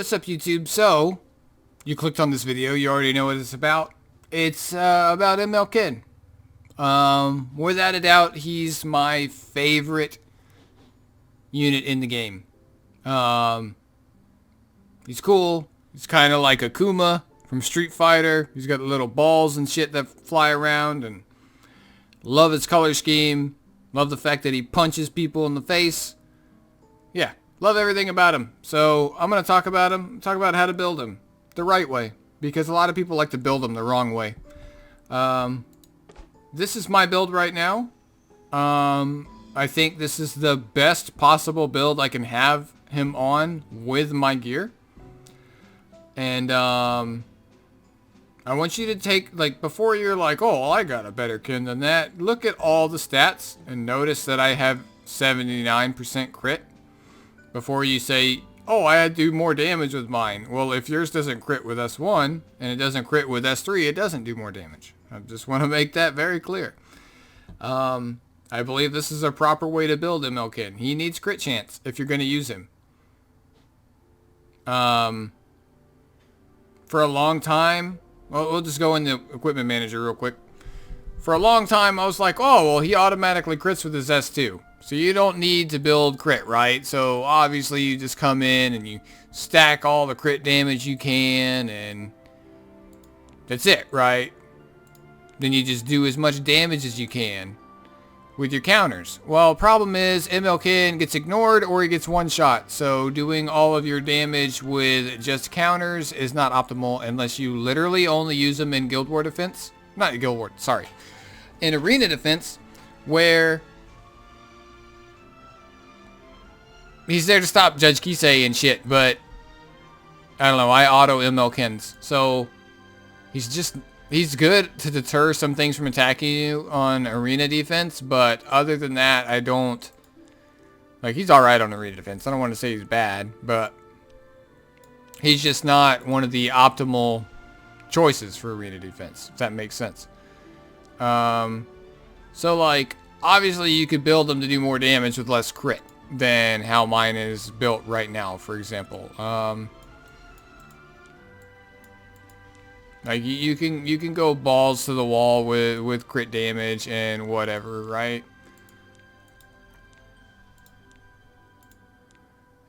what's up YouTube? So, you clicked on this video, you already know what it's about. It's about MLK. Without a doubt, he's my favorite unit in the game. He's cool. He's kind of like Akuma from Street Fighter. He's got little balls and shit that fly around, and love his color scheme. Love the fact that he punches people in the face. Yeah, love everything about him. So I'm going to talk about him, talk about how to build him the right way, because a lot of people like to build him the wrong way. This is my build right now. I think this is the best possible build I can have him on with my gear. And I want you to take, like, before you're like, oh, well, I got a better kin than that, look at all the stats and notice that I have 79% crit before you say, oh, I had to do more damage with mine. Well, if yours doesn't crit with S1 and it doesn't crit with S3, it doesn't do more damage. I just want to make that very clear. I believe this is a proper way to build MLK. He needs crit chance if you're going to use him. For a long time, well, we'll just go into Equipment Manager real quick. For a long time, I was like, oh, well, he automatically crits with his S2. So you don't need to build crit, right? So obviously you just come in and you stack all the crit damage you can, and that's it, right? Then you just do as much damage as you can with your counters. Well, problem is MLK gets ignored or he gets one shot. So doing all of your damage with just counters is not optimal unless you literally only use them in Guild War defense. Not Guild War, sorry. In Arena defense, where he's there to stop Judge Kisei and shit, but I don't know, I auto MLKs. So he's good to deter some things from attacking you on arena defense, but other than that, I don't, like, he's alright on arena defense. I don't want to say he's bad, but he's just not one of the optimal choices for arena defense, if that makes sense. So, like, obviously you could build them to do more damage with less crit than how mine is built right now, for example. Like, you can go balls to the wall with crit damage and whatever, right?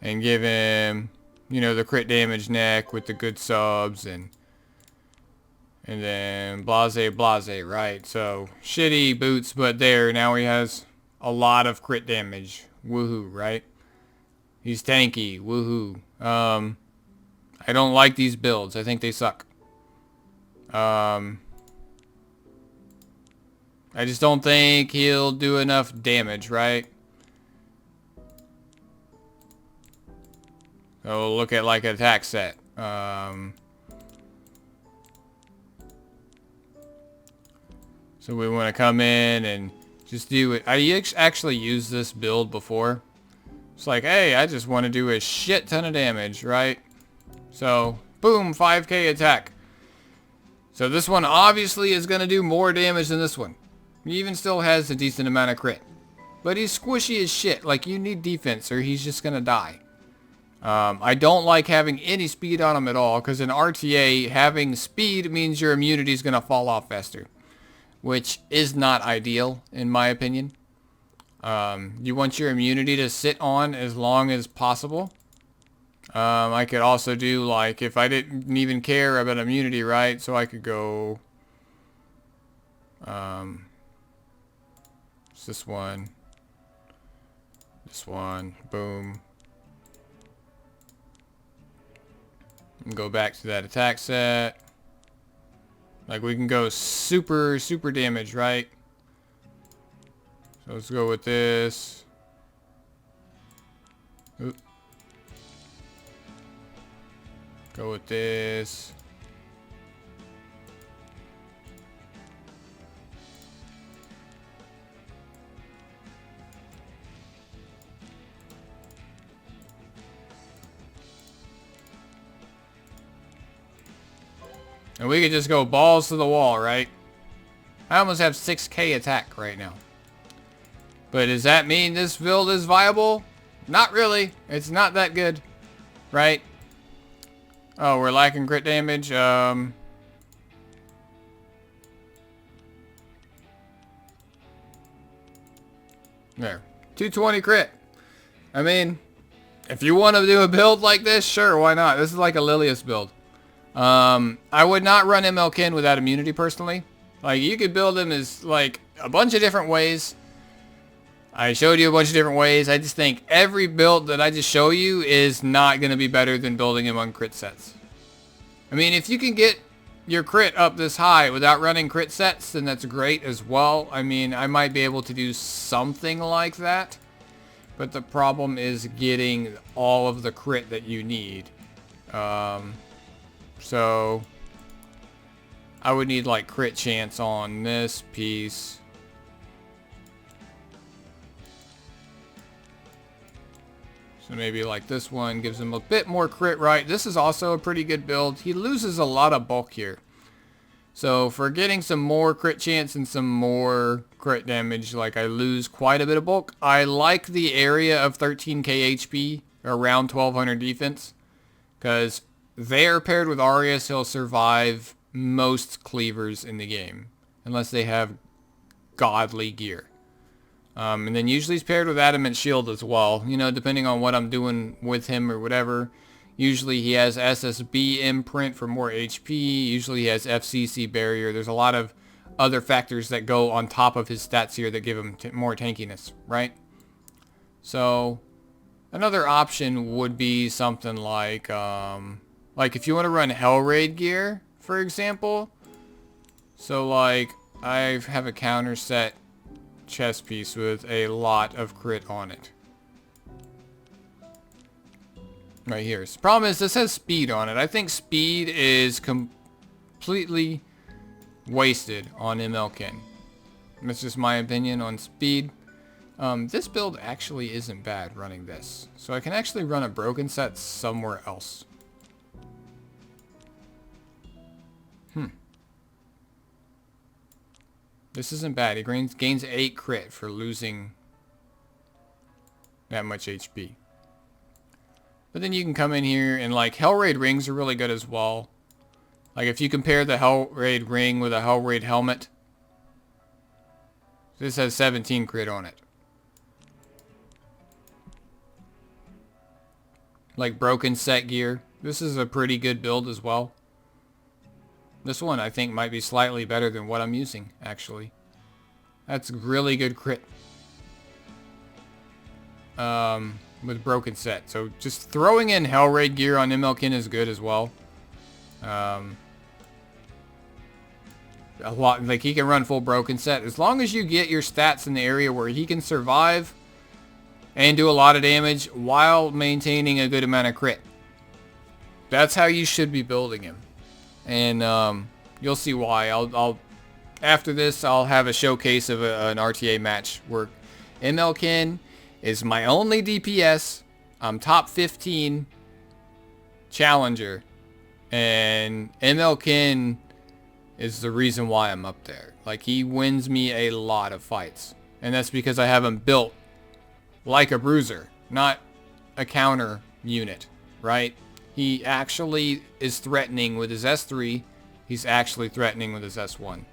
And give him, you know, the crit damage neck with the good subs and then blase, right? So, shitty boots, but there, now he has a lot of crit damage. Woohoo, right? He's tanky. Woohoo. I don't like these builds. I think they suck. I just don't think he'll do enough damage, right? So look at like an attack set. So we want to come in and just do it. I actually used this build before. It's like, hey, I just want to do a shit ton of damage, right? So, boom, 5k attack. So this one obviously is going to do more damage than this one. He even still has a decent amount of crit. But he's squishy as shit. Like, you need defense or he's just going to die. I don't like having any speed on him at all, because in RTA, having speed means your immunity is going to fall off faster, which is not ideal in my opinion. You want your immunity to sit on as long as possible. I could also do, like, if I didn't even care about immunity, right? So I could go, it's this one, boom. And go back to that attack set. Like, we can go super damage, right? So let's go with this. Oop. Go with this. And we could just go balls to the wall, right? I almost have 6k attack right now. But does that mean this build is viable? Not really. It's not that good, right? Oh, we're lacking crit damage. There. 220 crit. I mean, if you want to do a build like this, sure, why not? This is like a Lilius build. I would not run MLK without immunity personally. Like, you could build him as like a bunch of different ways. I showed you a bunch of different ways. I just think every build that I just show you is not going to be better than building him on crit sets. I mean, if you can get your crit up this high without running crit sets, then that's great as well. I mean, I might be able to do something like that. But the problem is getting all of the crit that you need. So I would need like crit chance on this piece. So maybe like this one gives him a bit more crit, right? This is also a pretty good build. He loses a lot of bulk here. So for getting some more crit chance and some more crit damage, like I lose quite a bit of bulk. I like the area of 13k HP, around 1200 defense, because there paired with Arius, he'll survive most cleavers in the game, unless they have godly gear. And then usually he's paired with Adamant Shield as well, you know, depending on what I'm doing with him or whatever. Usually he has SSB imprint for more HP. Usually he has FCC barrier. There's a lot of other factors that go on top of his stats here that give him more tankiness, right? So another option would be something like if you want to run Hellraid gear, for example. So like I have a counter set chest piece with a lot of crit on it. Right here. So the problem is this has speed on it. I think speed is completely wasted on MLK. That's just my opinion on speed. This build actually isn't bad running this. So I can actually run a broken set somewhere else. This isn't bad. He gains 8 crit for losing that much HP. But then you can come in here and like Hellraid rings are really good as well. Like if you compare the Hellraid ring with a Hellraid helmet, this has 17 crit on it. Like broken set gear, this is a pretty good build as well. This one I think might be slightly better than what I'm using, actually. That's really good crit. With broken set. So just throwing in Hellraid gear on MLK is good as well. A lot, like he can run full broken set. As long as you get your stats in the area where he can survive and do a lot of damage while maintaining a good amount of crit. That's how you should be building him. And you'll see why. I'll after this I'll have a showcase of an RTA match where MLK is my only DPS. I'm top 15 challenger, and MLK is the reason why I'm up there. Like he wins me a lot of fights, and that's because I have him built like a bruiser, not a counter unit, right? He actually is threatening with his S3. He's actually threatening with his S1.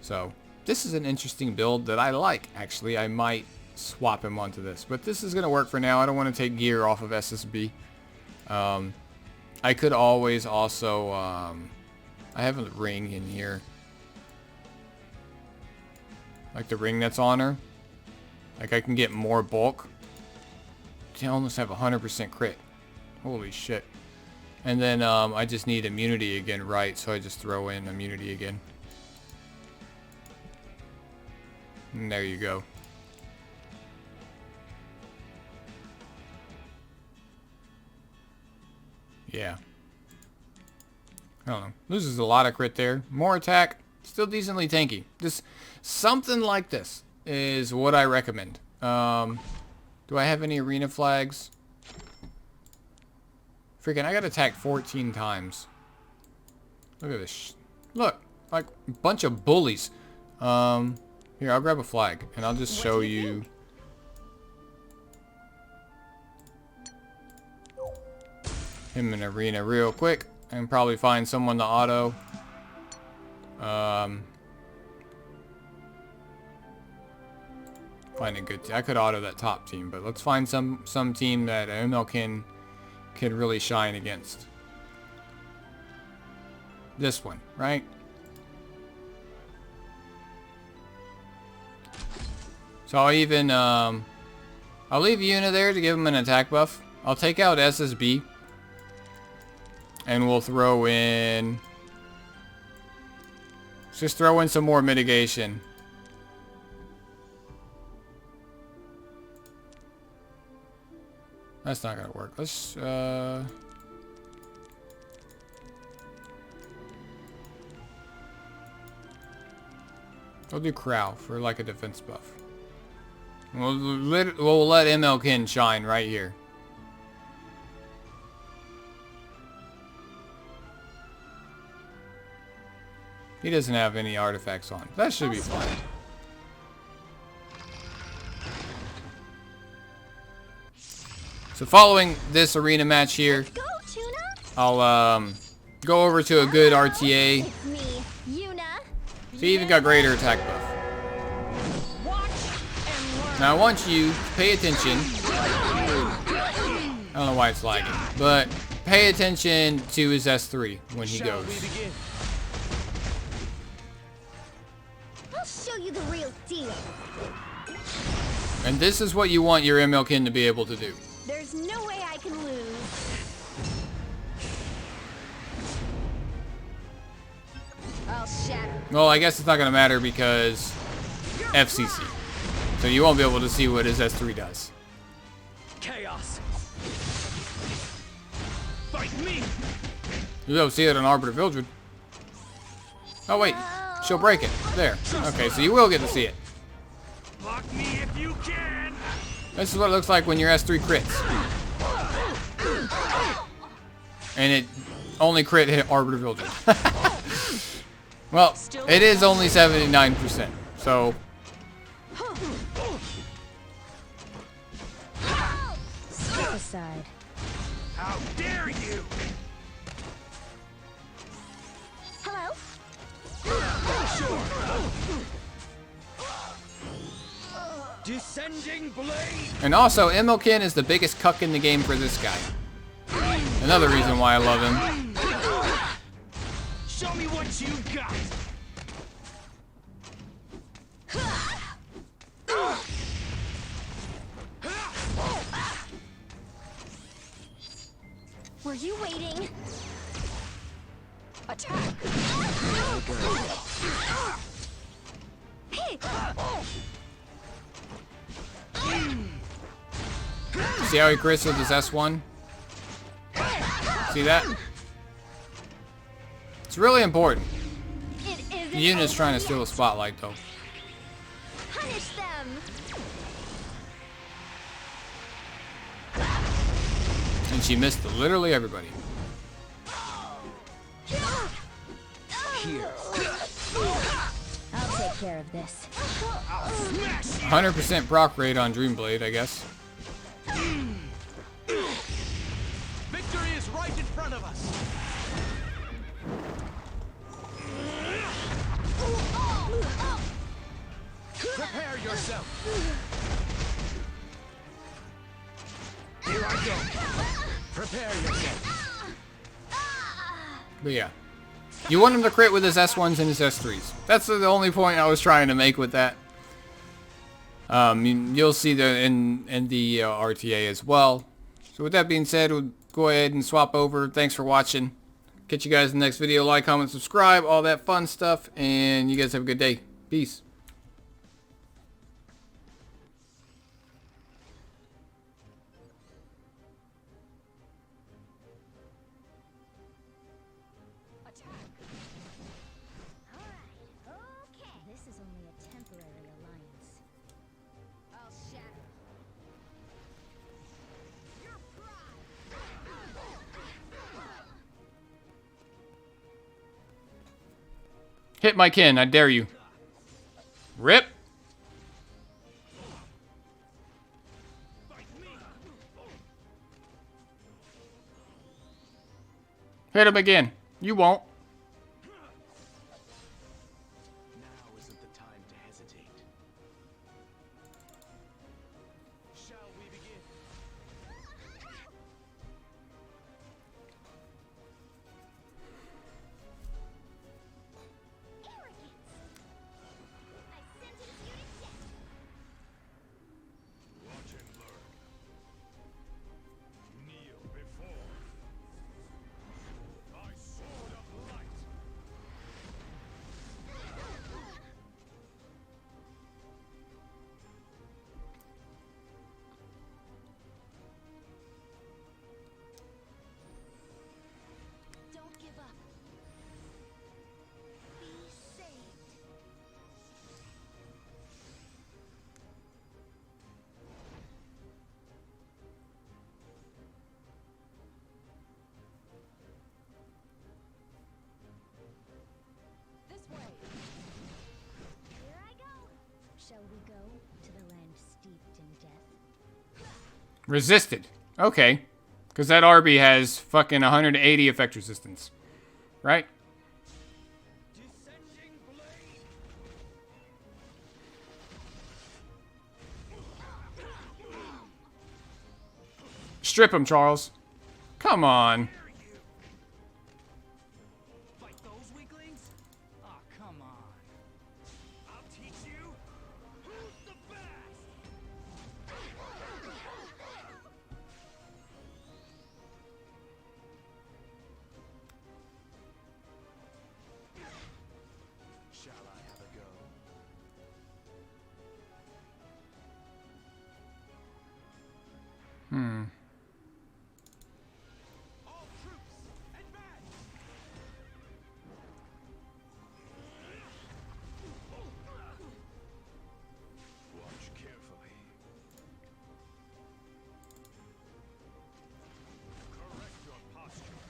So this is an interesting build that I like. Actually, I might swap him onto this. But this is going to work for now. I don't want to take gear off of SSB. I could always also... I have a ring in here. Like the ring that's on her. Like I can get more bulk. I almost have 100% crit. Holy shit. And then I just need immunity again, right? So I just throw in immunity again. And there you go. Yeah. I don't know. Loses a lot of crit there. More attack. Still decently tanky. Just something like this is what I recommend. Do I have any arena flags? Freaking, I got attacked 14 times. Look at this. Look, like a bunch of bullies. Here, I'll grab a flag and I'll just show you. him an arena real quick and probably find someone to auto. Find a good team. I could auto that top team, but let's find some team that ML can really shine against. This one, right? So I'll even I'll leave Yuna there to give him an attack buff. I'll take out SSB and we'll throw in, let's just throw in some more mitigation. That's not gonna work. Let's we'll do Crow for like a defense buff. We'll let MLkin shine right here. He doesn't have any artifacts on. That should be fine. So following this arena match here, I'll go over to a good RTA. So he even got greater attack buff. Now I want you to pay attention. I don't know why it's lagging, but pay attention to his S3 when he goes. I'll show you the real deal. And this is what you want your MLkin to be able to do. There's no way I can lose. I'll shatter. Well, I guess it's not going to matter because FCC. So you won't be able to see what his S3 does. Chaos. Fight me. You'll be able to see it on Arbiter Vildred. Oh wait, she'll break it. There. Okay, so you will get to see it. Block me if you can. This is what it looks like when your S3 crits. And it only crit hit Arbiter Vildred. Well, it is only 79%. So Step aside. How dare you? Hello? Descending blade. and also MLkin is the biggest cuck in the game for this guy. Another reason why I love him. Show me what you got. Were you waiting? Attack! Hey! See how he crits with his S1? See that? It's really important. It isn't Yuna's over trying to yet. steal the spotlight though. Punish them! And she missed literally everybody. Here. I'll take care of this. I'll smash. 100% proc rate on Dreamblade, I guess. Victory is right in front of us. Prepare yourself. Here I go. Prepare yourself. But yeah. You want him to crit with his S1s and his S3s. That's the only point I was trying to make with that. You'll see that in the RTA as well. So with that being said, we'll go ahead and swap over. Thanks for watching. Catch you guys in the next video. Like, comment, subscribe, all that fun stuff. And you guys have a good day. Peace. This is only a temporary alliance. I'll shatter. Your pride. Hit my kin, I dare you. Rip. Hit him again. You won't. Now isn't the time to hesitate. Shall we begin? Arrogance! I sentence you to death! Watch and learn. Kneel before my sword of light. Don't give up. Be saved. This way. Here I go. Shall we go to the land steeped in death? Resisted. Okay. Because that Arby has fucking 180 effect resistance. Right? Descending blade. Strip him, Charles. Come on. Fight those weaklings? Aw, come on. I'll teach you who's the best. Shall I have a go? All troops, advance! Watch carefully. Correct your posture.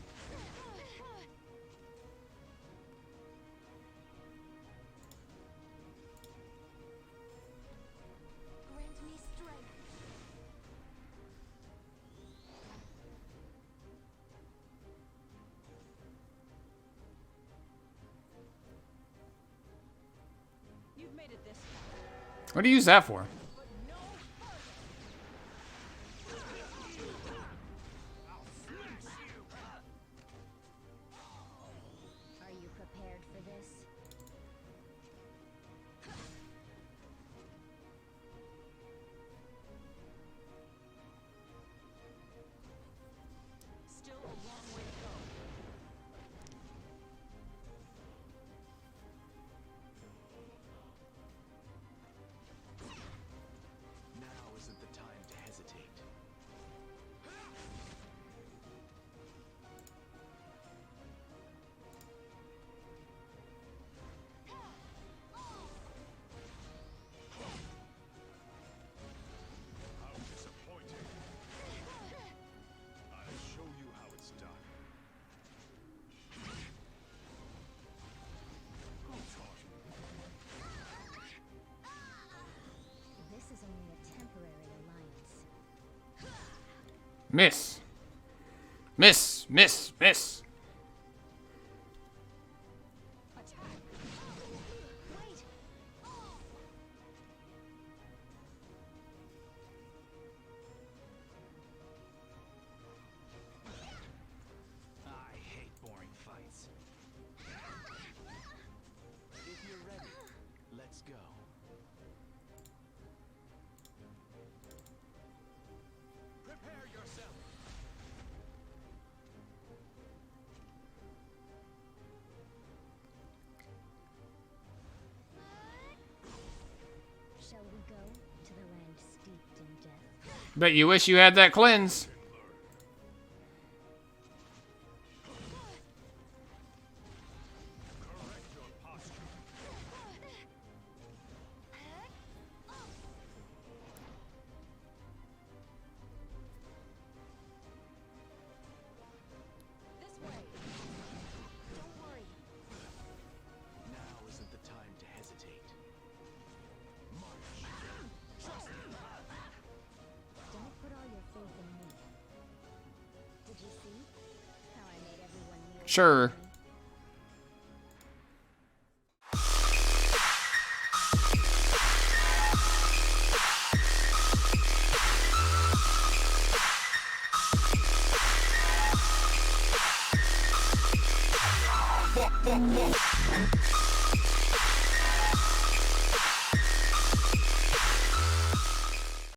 Grant me strength. You've made it this far. What do you use that for? But no further. I'll smash you! Are you prepared for this? Still a long way to go. Now isn't the time to hesitate. How disappointing. I'll show you how it's done. Who taught you? This is only a temporary alliance. Miss. Miss. Miss. Miss. Attack! Wait! I hate boring fights. If you're ready, let's go. Prepare yourself. Shall we go to the land steeped in death? Bet you wish you had that cleanse. Correct your posture. This way. Don't worry. Now isn't the time to hesitate. Don't put all your faith in me. Sure. Fuck.